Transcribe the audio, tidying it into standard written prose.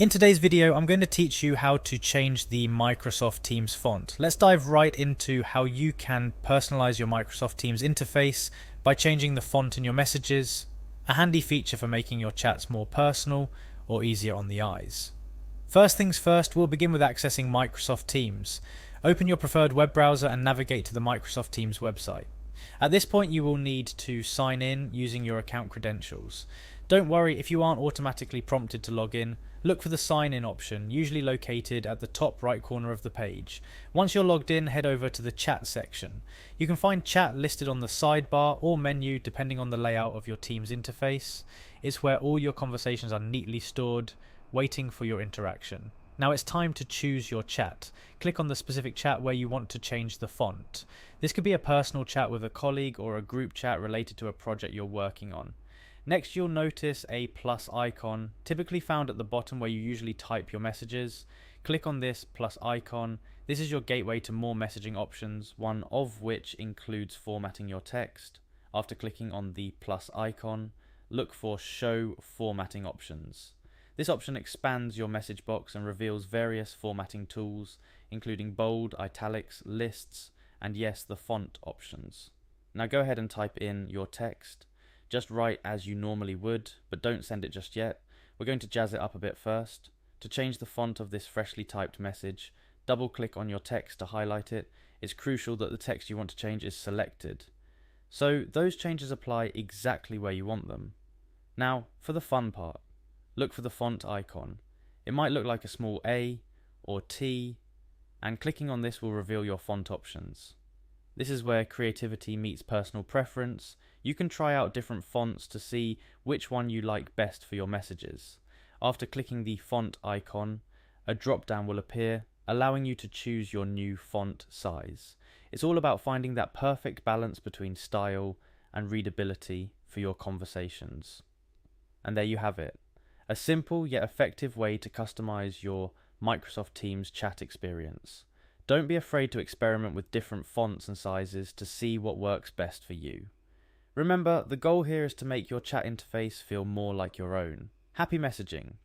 In today's video, I'm going to teach you how to change the Microsoft Teams font. Let's dive right into how you can personalize your Microsoft Teams interface by changing the font in your messages, a handy feature for making your chats more personal or easier on the eyes. First things first, we'll begin with accessing Microsoft Teams. Open your preferred web browser and navigate to the Microsoft Teams website. At this point, you will need to sign in using your account credentials. Don't worry if you aren't automatically prompted to log in. Look for the sign in option, usually located at the top right corner of the page. Once you're logged in, head over to the chat section. You can find chat listed on the sidebar or menu depending on the layout of your Teams interface. It's where all your conversations are neatly stored, waiting for your interaction. Now it's time to choose your chat. Click on the specific chat where you want to change the font. This could be a personal chat with a colleague or a group chat related to a project you're working on. Next, you'll notice a plus icon, typically found at the bottom where you usually type your messages. Click on this plus icon. This is your gateway to more messaging options, one of which includes formatting your text. After clicking on the plus icon, look for Show Formatting Options. This option expands your message box and reveals various formatting tools, including bold, italics, lists, and yes, the font options. Now go ahead and type in your text. Just write as you normally would, but don't send it just yet. We're going to jazz it up a bit first. To change the font of this freshly typed message, double click on your text to highlight it. It's crucial that the text you want to change is selected. So those changes apply exactly where you want them. Now, for the fun part, look for the font icon. It might look like a small A or T, and clicking on this will reveal your font options. This is where creativity meets personal preference. You can try out different fonts to see which one you like best for your messages. After clicking the font icon, a drop-down will appear, allowing you to choose your new font size. It's all about finding that perfect balance between style and readability for your conversations. And there you have it. A simple yet effective way to customize your Microsoft Teams chat experience. Don't be afraid to experiment with different fonts and sizes to see what works best for you. Remember, the goal here is to make your chat interface feel more like your own. Happy messaging!